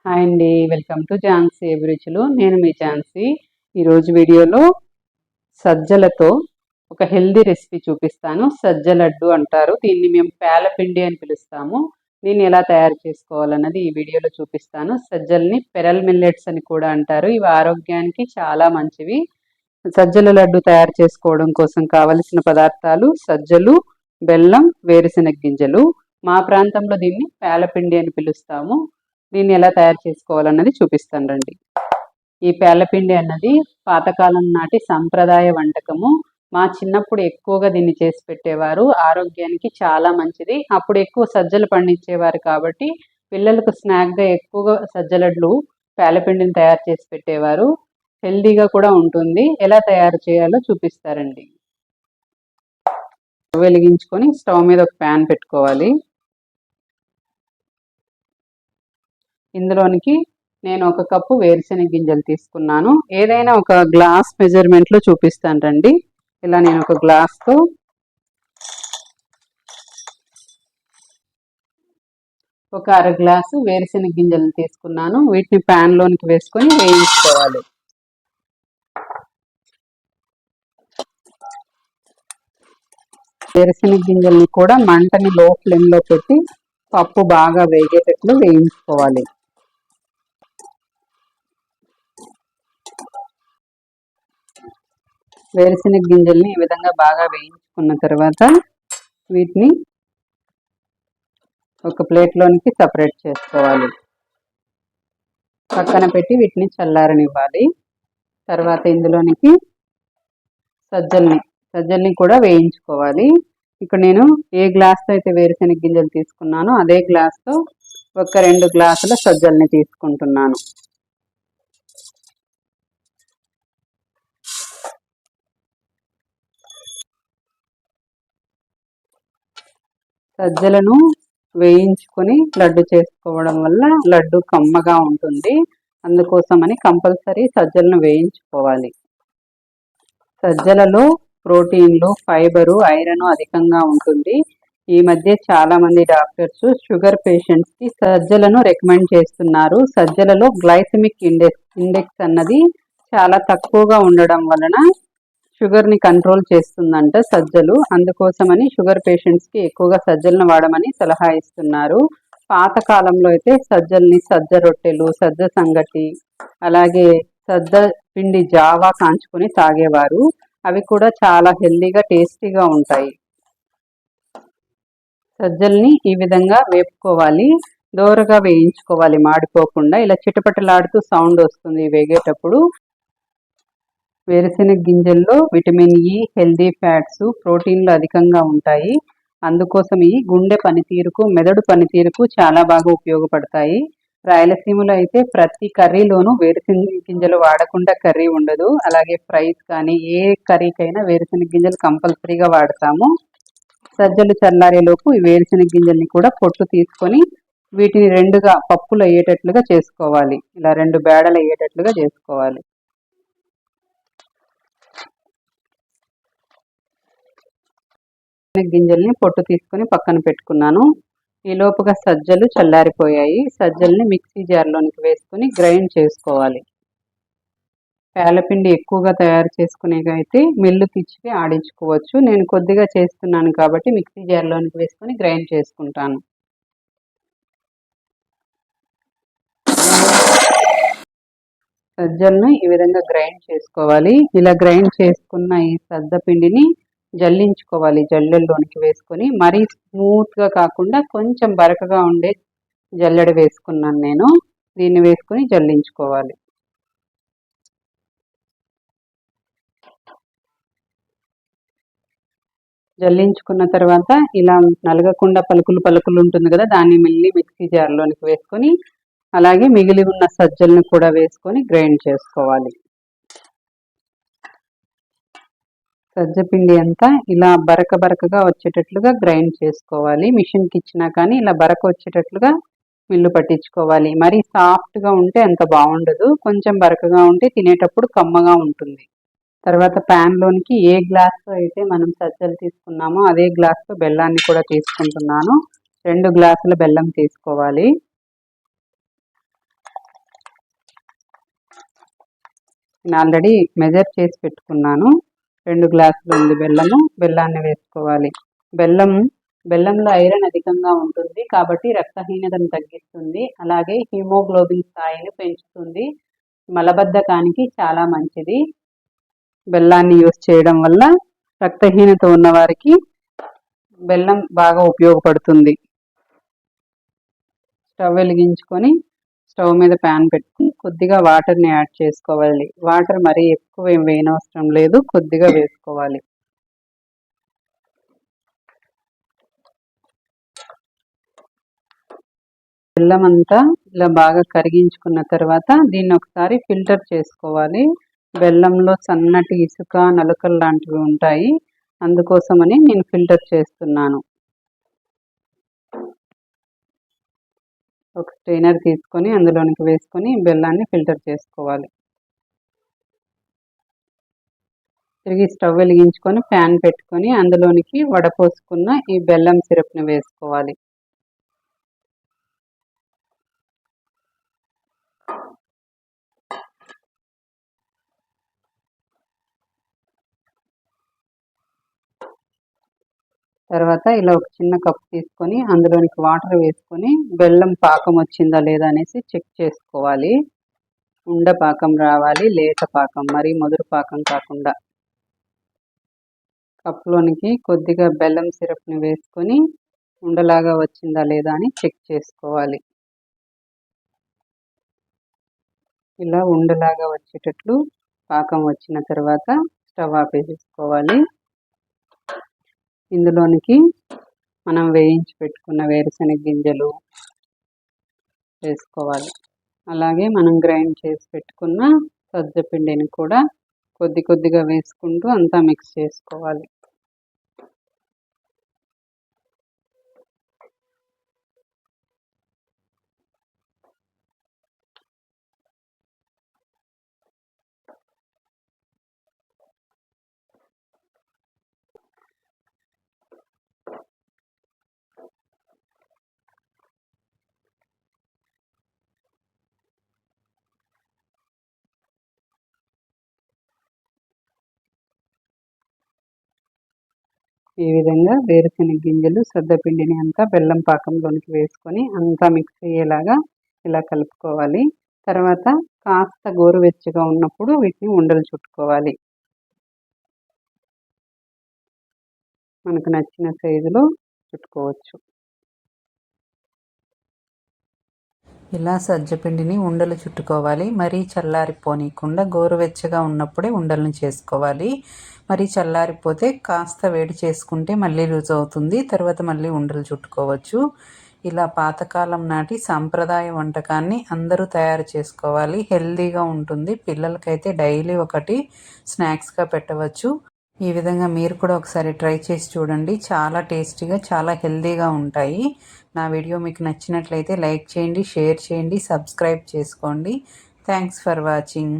Hi అండి, welcome to Jhansi అభిరుచులు. నేను మీ ఝాన్సీ. ఈరోజు వీడియోలో సజ్జలతో ఒక హెల్దీ రెసిపీ చూపిస్తాను. సజ్జ లడ్డు అంటారు, దీన్ని మేము పేలపిండి అని పిలుస్తాము. దీన్ని ఎలా తయారు చేసుకోవాలన్నది ఈ వీడియోలో చూపిస్తాను. సజ్జల్ని పెరల్ మిల్లెట్స్ అని కూడా అంటారు. ఇవి ఆరోగ్యానికి చాలా మంచివి. సజ్జల లడ్డు తయారు చేసుకోవడం కోసం కావలసిన పదార్థాలు: సజ్జలు, బెల్లం, వేరుశెనగ గింజలు. మా ప్రాంతంలో దీన్ని పేలపిండి అని పిలుస్తాము. దీన్ని ఎలా తయారు చేసుకోవాలన్నది చూపిస్తాను రండి. ఈ పేలపిండి అన్నది పాతకాలం నాటి సంప్రదాయ వంటకము. మా చిన్నప్పుడు ఎక్కువగా దీన్ని చేసి పెట్టేవారు. ఆరోగ్యానికి చాలా మంచిది. అప్పుడు ఎక్కువ సజ్జలు పండించేవారు కాబట్టి పిల్లలకు స్నాక్గా ఎక్కువగా సజ్జలడ్లు పేలపిండిని తయారు చేసి పెట్టేవారు. హెల్దీగా కూడా ఉంటుంది. ఎలా తయారు చేయాలో చూపిస్తారండి. వెలిగించుకొని స్టవ్ మీద ఒక ప్యాన్ పెట్టుకోవాలి. ఇందులోనికి నేను 1 కప్పు వేరుశెనగ గింజలు తీసుకున్నాను. ఏదైనా ఒక గ్లాస్ మెజర్మెంట్లో చూపిస్తాను రండి. ఇలా నేను ఒక గ్లాస్తో ఒక 1/2 గ్లాసు వేరుశెనగ గింజలు తీసుకున్నాను. వీటిని ప్యాన్లోనికి వేసుకొని వేయించుకోవాలి. వేరుశెనగ గింజల్ని కూడా మంటని లో ఫ్లేమ్లో పెట్టి పప్పు బాగా వేగేటట్లు వేయించుకోవాలి. వేరుశెనగ గింజల్ని ఈ విధంగా బాగా వేయించుకున్న తర్వాత వీటిని ఒక ప్లేట్లోనికి సపరేట్ చేసుకోవాలి. పక్కన పెట్టి వీటిని చల్లారనివ్వాలి. తర్వాత ఇందులోనికి సజ్జల్ని కూడా వేయించుకోవాలి. ఇక్కడ నేను ఏ గ్లాస్తో అయితే వేరుశెనగ గింజలు తీసుకున్నానో అదే గ్లాస్తో ఒక 2 గ్లాసుల సజ్జల్ని తీసుకుంటున్నాను. సజ్జలను వేయించుకొని లడ్డు చేసుకోవడం వల్ల లడ్డు కమ్మగా ఉంటుంది. అందుకోసమని కంపల్సరీ సజ్జలను వేయించుకోవాలి. సజ్జలలో ప్రోటీన్లు, ఫైబరు, ఐరన్ అధికంగా ఉంటుంది. ఈ మధ్య చాలా మంది డాక్టర్స్ షుగర్ పేషెంట్స్కి సజ్జలను రికమెండ్ చేస్తున్నారు. సజ్జలలో గ్లైసెమిక్ ఇండెక్స్ అన్నది చాలా తక్కువగా ఉండడం వలన షుగర్ని కంట్రోల్ చేస్తుందంట సజ్జలు. అందుకోసమని షుగర్ పేషెంట్స్కి ఎక్కువగా సజ్జలను వాడమని సలహా ఇస్తున్నారు. పాతకాలంలో అయితే సజ్జల్ని సజ్జ రొట్టెలు, సజ్జ సంగటి, అలాగే సజ్జ పిండి జావా కాంచుకొని తాగేవారు. అవి కూడా చాలా హెల్దీగా, టేస్టీగా ఉంటాయి. సజ్జల్ని ఈ విధంగా వేపుకోవాలి. దోరగా వేయించుకోవాలి, మాడిపోకుండా. ఇలా చిటపటలాడుతూ సౌండ్ వస్తుంది వేగేటప్పుడు. వేరుశెనగ గింజల్లో విటమిన్ ఇ, హెల్దీ ఫ్యాట్స్, ప్రోటీన్లు అధికంగా ఉంటాయి. అందుకోసం ఈ గుండె పనితీరుకు, మెదడు పనితీరుకు చాలా బాగా ఉపయోగపడతాయి. రాయలసీమలో అయితే ప్రతి కర్రీలోనూ వేరుశెనగ గింజలు వాడకుండా కర్రీ ఉండదు. అలాగే ఫ్రైస్ కానీ ఏ కర్రీకైనా వేరుశెనగ గింజలు కంపల్సరీగా వాడతాము. సజ్జలు చల్లారేలోపు ఈ వేరుశెనగ గింజల్ని కూడా పొట్టు తీసుకొని వీటిని 2గా పప్పులు అయ్యేటట్లుగా చేసుకోవాలి. ఇలా 2 బేడలు అయ్యేటట్లుగా చేసుకోవాలి. గింజల్ని పొట్టు తీసుకొని పక్కన పెట్టుకున్నాను. ఈ లోపుగా సజ్జలు చల్లారిపోయాయి. సజ్జల్ని మిక్సీ జార్లోనికి వేసుకొని గ్రైండ్ చేసుకోవాలి. పేలపిండి ఎక్కువగా తయారు చేసుకునేకైతే మిల్లుకి ఇచ్చి ఆడించుకోవచ్చు. నేను కొద్దిగా చేస్తున్నాను కాబట్టి మిక్సీ జార్లోనికి వేసుకొని గ్రైండ్ చేసుకుంటాను. సజ్జలను ఈ విధంగా గ్రైండ్ చేసుకోవాలి. ఇలా గ్రైండ్ చేసుకున్న ఈ సజ్జ పిండిని జల్లించుకోవాలి. జల్లెల్లోనికి వేసుకొని, మరీ స్మూత్గా కాకుండా కొంచెం బరకగా ఉండే జల్లెడ వేసుకున్నాను నేను. దీన్ని వేసుకొని జల్లించుకోవాలి. జల్లించుకున్న తర్వాత ఇలా నలగకుండా పలుకులు ఉంటుంది కదా, దాన్ని మళ్ళీ మిక్సీ జార్లోనికి వేసుకొని అలాగే మిగిలి ఉన్న సజ్జలను కూడా వేసుకొని గ్రైండ్ చేసుకోవాలి. సజ్జపిండి అంతా ఇలా బరకగా వచ్చేటట్లుగా గ్రైండ్ చేసుకోవాలి. మిషన్కి ఇచ్చినా కానీ ఇలా బరక వచ్చేటట్లుగా మిల్లు పట్టించుకోవాలి. మరీ సాఫ్ట్గా ఉంటే అంత బాగుండదు. కొంచెం బరకగా ఉంటే తినేటప్పుడు కమ్మగా ఉంటుంది. తర్వాత ప్యాన్లోనికి ఏ గ్లాస్తో అయితే మనం సజ్జలు తీసుకున్నామో అదే గ్లాస్తో బెల్లాన్ని కూడా తీసుకుంటున్నాను. 2 గ్లాసుల బెల్లం తీసుకోవాలి. నేను ఆల్రెడీ మెజర్ చేసి పెట్టుకున్నాను. 2 గ్లాసులు ఉంది బెల్లాన్ని వేసుకోవాలి. బెల్లంలో ఐరన్ అధికంగా ఉంటుంది కాబట్టి రక్తహీనతను తగ్గిస్తుంది. అలాగే హిమోగ్లోబిన్ స్థాయిని పెంచుతుంది. మలబద్ధకానికి చాలా మంచిది. బెల్లాన్ని యూస్ చేయడం వల్ల రక్తహీనత ఉన్న వారికి బెల్లం బాగా ఉపయోగపడుతుంది. స్టవ్ వెలిగించుకొని స్టవ్ మీద ప్యాన్ పెట్టుకుని కొద్దిగా వాటర్ని యాడ్ చేసుకోవాలి. వాటర్ మరీ ఎక్కువ ఏం వేయనవసరం లేదు, కొద్దిగా వేసుకోవాలి. బెల్లం అంతా ఇలా బాగా కరిగించుకున్న తర్వాత దీన్ని ఒకసారి ఫిల్టర్ చేసుకోవాలి. బెల్లంలో సన్నటి ఇసుక నలుకలు లాంటివి ఉంటాయి, అందుకోసమని నేను ఫిల్టర్ చేస్తున్నాను. ఒక స్ట్రైనర్ తీసుకొని అందులోనికి వేసుకొని బెల్లాన్ని ఫిల్టర్ చేసుకోవాలి. తిరిగి స్టవ్ వెలిగించుకొని ప్యాన్ పెట్టుకొని అందులోనికి వడపోసుకున్న ఈ బెల్లం సిరప్ని వేసుకోవాలి. తర్వాత ఇలా ఒక చిన్న కప్ తీసుకొని అందులోనికి వాటర్ వేసుకొని బెల్లం పాకం వచ్చిందా లేదా అనేసి చెక్ చేసుకోవాలి. ఉండ పాకం రావాలి, లేత పాకం, మరీ ముదురు పాకం కాకుండా. కప్లోనికి కొద్దిగా బెల్లం సిరప్ని వేసుకొని ఉండలాగా వచ్చిందా లేదా అని చెక్ చేసుకోవాలి. ఇలా ఉండలాగా వచ్చేటట్లు పాకం వచ్చిన తర్వాత స్టవ్ ఆపేసుకోవాలి. ఇందులోనికి మనం వేయించి పెట్టుకున్న వేరుశనగ గింజలు వేసుకోవాలి. అలాగే మనం గ్రైండ్ చేసి పెట్టుకున్న సజ్జపిండిని కూడా కొద్దిగా వేసుకుంటూ అంతా మిక్స్ చేసుకోవాలి. ఈ విధంగా వేరుశనగ గింజలు సద్దపిండిని అంతా బెల్లం పాకంలోనికి వేసుకొని అంతా మిక్స్ అయ్యేలాగా ఇలా కలుపుకోవాలి. తర్వాత కాస్త గోరువెచ్చగా ఉన్నప్పుడు వీటిని ఉండలు చుట్టుకోవాలి. మనకు నచ్చిన సైజులో చుట్టుకోవచ్చు. ఇలా సజ్జపిండిని ఉండలు చుట్టుకోవాలి. మరీ చల్లారిపోనీయకుండా గోరువెచ్చగా ఉన్నప్పుడే ఉండలను చేసుకోవాలి. మరి చల్లారిపోతే కాస్త వేడి చేసుకుంటే మళ్ళీ లూజ్ అవుతుంది, తర్వాత మళ్ళీ ఉండలు చుట్టుకోవచ్చు. ఇలా పాతకాలం నాటి సాంప్రదాయ వంటకాన్ని అందరూ తయారు చేసుకోవాలి. హెల్తీగా ఉంటుంది. పిల్లలకైతే డైలీ ఒకటి స్నాక్స్గా పెట్టవచ్చు. ఈ విధంగా మీరు కూడా ఒకసారి ట్రై చేసి చూడండి. చాలా టేస్టీగా, చాలా హెల్తీగా ఉంటాయి. నా వీడియో మీకు నచ్చినట్లయితే లైక్ చేయండి, షేర్ చేయండి, సబ్స్క్రైబ్ చేసుకోండి. Thanks for watching.